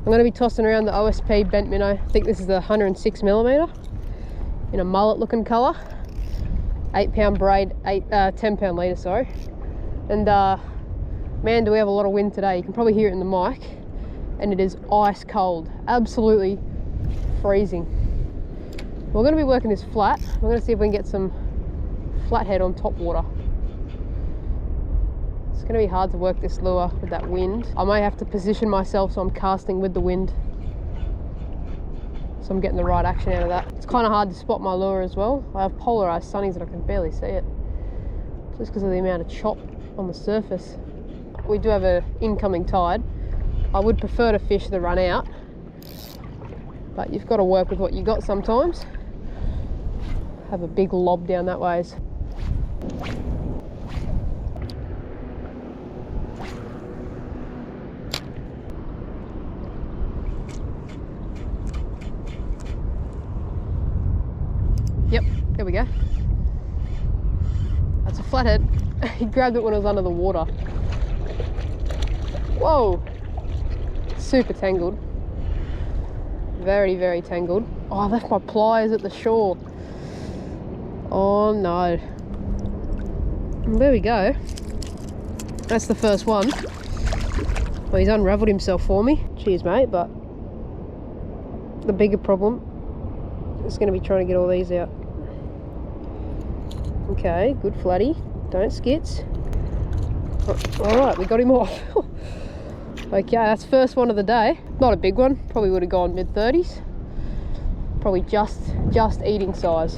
I'm going to be tossing around the OSP Bent Minnow. I think this is the 106mm in a mullet looking colour. 8-pound braid, 10-pound leader, sorry. And man, do we have a lot of wind today. You can probably hear it in the mic. And it is ice cold, absolutely freezing. We're going to be working this flat. We're going to see if we can get some flathead on top water. It's going to be hard to work this lure with that wind. I may have to position myself so I'm casting with the wind, so I'm getting the right action out of that. It's kind of hard to spot my lure as well. I have polarized sunnies and I can barely see it, just because of the amount of chop on the surface. We do have an incoming tide. I would prefer to fish the run out, but you've got to work with what you got sometimes. Have a big lob down that ways. Yep, there we go. That's a flathead. He grabbed it when it was under the water. Whoa! Super tangled. Very, very tangled. Oh, I left my pliers at the shore. Oh no. There we go. That's the first one. Well, he's unravelled himself for me. Cheers, mate, but the bigger problem is going to be trying to get all these out. Okay, good flatty. Don't skits. Alright, we got him off. Okay, that's first one of the day. Not a big one. Probably would have gone mid-30s. Probably just eating size.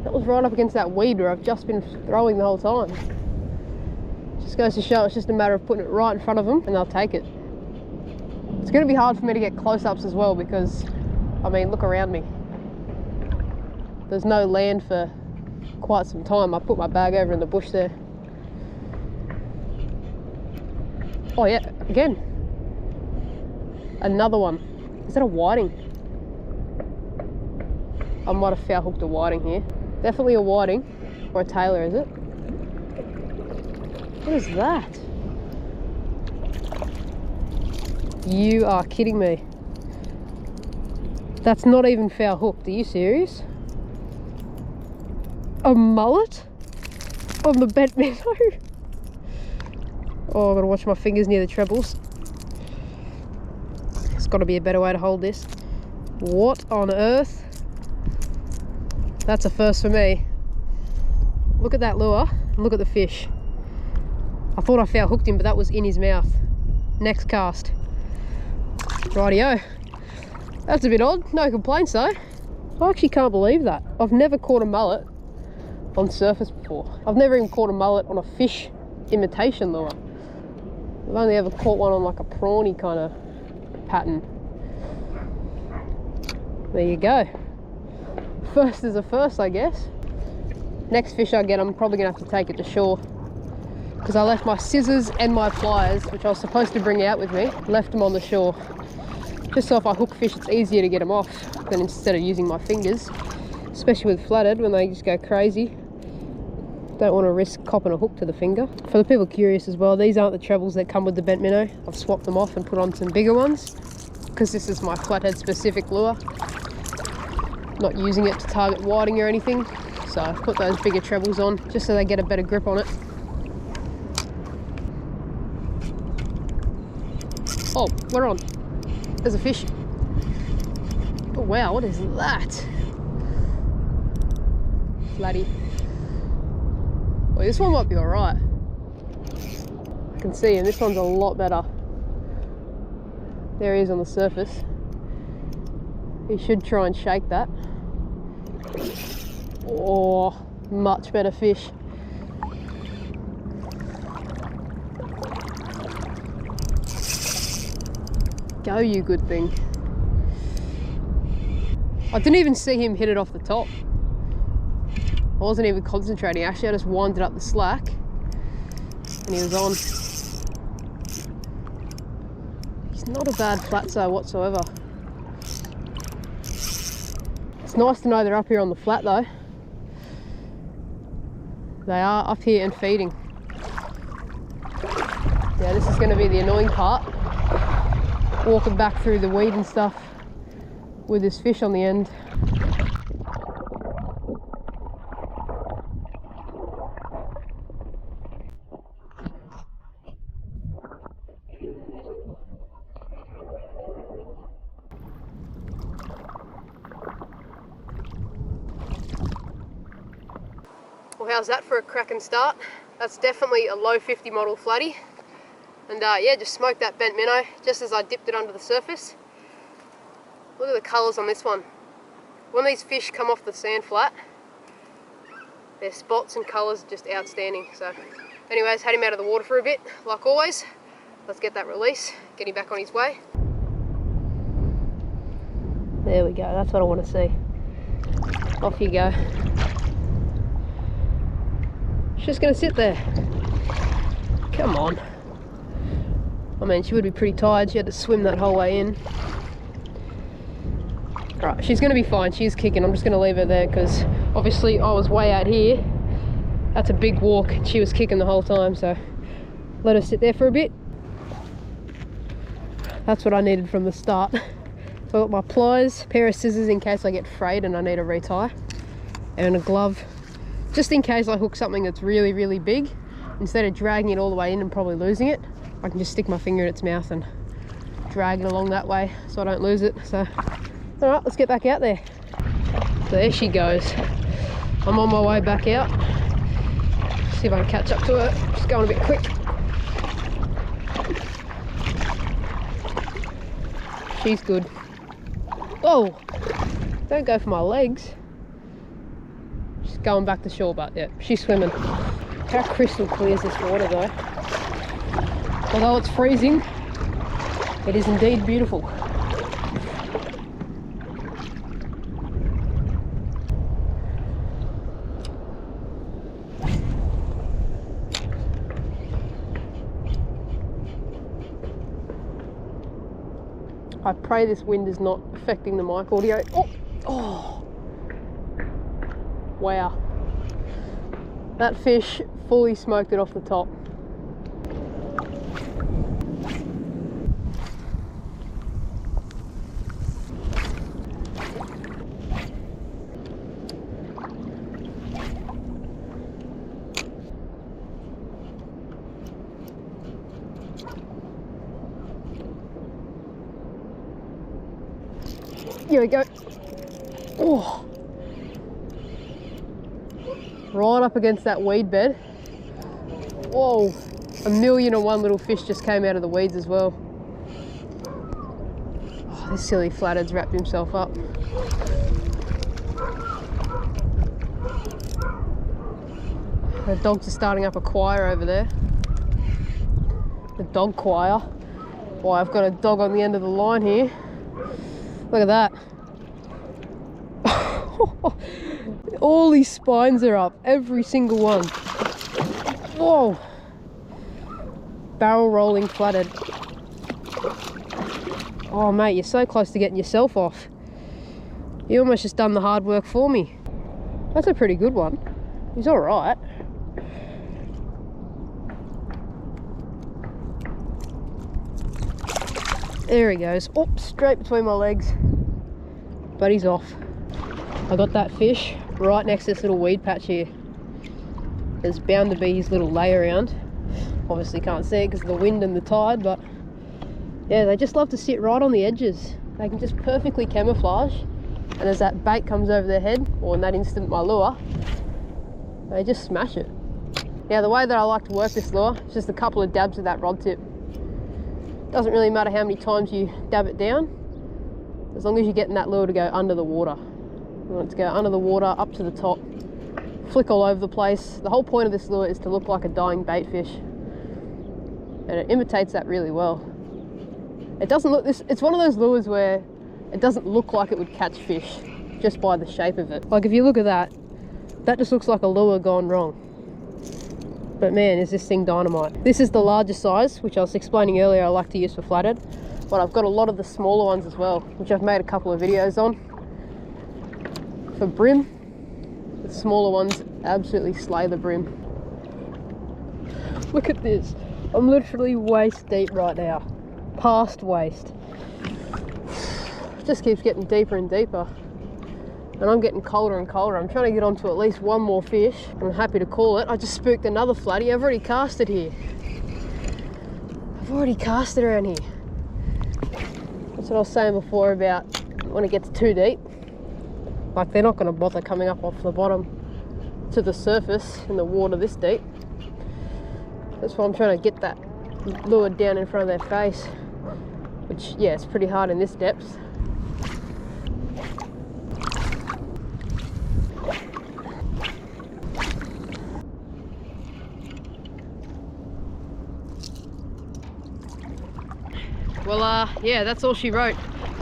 That was right up against that weed where I've just been throwing the whole time. Just goes to show it's just a matter of putting it right in front of them and they'll take it. It's going to be hard for me to get close-ups as well because, I mean, look around me. There's no land for quite some time. I put my bag over in the bush there. Oh yeah, again. Another one. Is that a whiting? I might have foul hooked a whiting here. Definitely a whiting. Or a tailor, is it? What is that? You are kidding me. That's not even foul hooked. Are you serious? A mullet? On the Bent Minnow? Oh, I've got to watch my fingers near the trebles. There's got to be a better way to hold this. What on earth? That's a first for me. Look at that lure and look at the fish. I thought I foul hooked him, but that was in his mouth. Next cast. Rightio. That's a bit odd. No complaints though. I actually can't believe that. I've never caught a mullet on surface before. I've never even caught a mullet on a fish imitation lure. I've only ever caught one on like a prawny kind of pattern. There you go. First is a first, I guess. Next fish I get, I'm probably gonna have to take it to shore because I left my scissors and my pliers, which I was supposed to bring out with me, left them on the shore. Just so if I hook fish, it's easier to get them off than instead of using my fingers, especially with flathead when they just go crazy. Don't want to risk copping a hook to the finger. For the people curious as well, these aren't the trebles that come with the Bent Minnow. I've swapped them off and put on some bigger ones because this is my flathead specific lure. Not using it to target whiting or anything, so I've put those bigger trebles on just so they get a better grip on it. Oh, we're on. There's a fish. Oh wow, what is that? Flatty. Well, this one might be alright. I can see him. This one's a lot better. There he is on the surface. He should try and shake that. Oh, much better fish. Go, you good thing. I didn't even see him hit it off the top. I wasn't even concentrating. Actually, I just winded up the slack and he was on. He's not a bad flatso whatsoever. It's nice to know they're up here on the flat though. They are up here and feeding. Yeah, this is going to be the annoying part. walking back through the weed and stuff with this fish on the end. Well, how's that for a cracking start? That's definitely a low 50 model flatty. And yeah, just smoked that bent minnow just as I dipped it under the surface. Look at the colours on this one. When these fish come off the sand flat, their spots and colours are just outstanding. So anyways, had him out of the water for a bit, like always. Let's get that release, get him back on his way. There we go, that's what I want to see. Off you go. She's just going to sit there. Come on. I mean, she would be pretty tired. She had to swim that whole way in. Alright, she's going to be fine. She is kicking. I'm just going to leave her there because obviously I was way out here. That's a big walk. She was kicking the whole time, so let her sit there for a bit. That's what I needed from the start. So I got my pliers, pair of scissors in case I get frayed and I need to retie, and a glove just in case I hook something that's really, really big. Instead of dragging it all the way in and probably losing it, I can just stick my finger in its mouth and drag it along that way so I don't lose it. So, all right, let's get back out there. So there she goes. I'm on my way back out. See if I can catch up to her. Just going a bit quick. She's good. Whoa! Don't go for my legs. She's going back to shore, but yeah, she's swimming. How crystal clear is this water though? Although it's freezing, it is indeed beautiful. I pray this wind is not affecting the mic audio. Oh, oh. Wow. That fish fully smoked it off the top. Here we go. Oh. Right up against that weed bed. Whoa, 1,000,001 little fish just came out of the weeds as well. Oh, this silly flathead's wrapped himself up. The dogs are starting up a choir over there. The dog choir. Why, I've got a dog on the end of the line here. Look at that. All these spines are up, every single one. Whoa. Barrel rolling flathead. Oh mate, you're so close to getting yourself off. You almost just done the hard work for me. That's a pretty good one. He's all right. There he goes. Oh, straight between my legs. But he's off. I got that fish right next to this little weed patch here. There's bound to be his little lay around. Obviously can't see it because of the wind and the tide, but yeah, they just love to sit right on the edges. They can just perfectly camouflage, and as that bait comes over their head, or in that instant my lure, they just smash it. Now the way that I like to work this lure is just a couple of dabs of that rod tip. Doesn't really matter how many times you dab it down, as long as you're getting that lure to go under the water. You want it to go under the water, up to the top, flick all over the place. The whole point of this lure is to look like a dying bait fish, and it imitates that really well. It doesn't look, it's one of those lures where it doesn't look like it would catch fish just by the shape of it. Like if you look at that, that just looks like a lure gone wrong. But man, is this thing dynamite. This is the larger size, which I was explaining earlier I like to use for flathead, but I've got a lot of the smaller ones as well, which I've made a couple of videos on. For brim, the smaller ones absolutely slay the brim. Look at this. I'm literally waist deep right now. past waist. It just keeps getting deeper and deeper. And I'm getting colder and colder. I'm trying to get onto at least one more fish. I'm happy to call it. I just spooked another flatty. I've already casted here. I've already casted around here. That's what I was saying before about when it gets too deep. Like, they're not going to bother coming up off the bottom to the surface in the water this deep. That's why I'm trying to get that lure down in front of their face. Which, yeah, it's pretty hard in this depth. Well, yeah, that's all she wrote.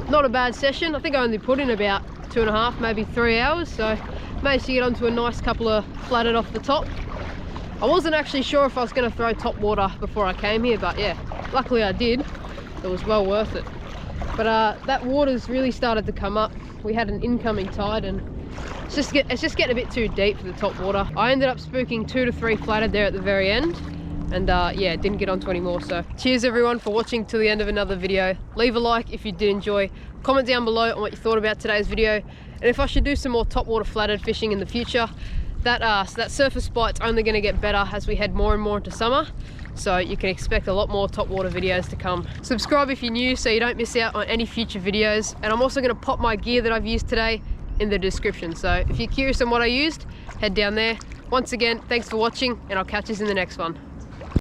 Not a bad session. I think I only put in about 2.5, maybe 3 hours, so managed to get onto a nice couple of flatted off the top. I wasn't actually sure if I was going to throw top water before I came here, but yeah, luckily I did. It was well worth it. But that water's really started to come up. We had an incoming tide and it's just getting a bit too deep for the top water. I ended up spooking 2 to 3 flatted there at the very end. And yeah, didn't get onto any more. So cheers everyone for watching till the end of another video. Leave a like if you did enjoy. Comment down below on what you thought about today's video. And if I should do some more topwater flatted fishing in the future. That surface bite's only going to get better as we head more and more into summer. So you can expect a lot more topwater videos to come. Subscribe if you're new so you don't miss out on any future videos. And I'm also going to pop my gear that I've used today in the description. So if you're curious on what I used, head down there. Once again, thanks for watching and I'll catch you in the next one.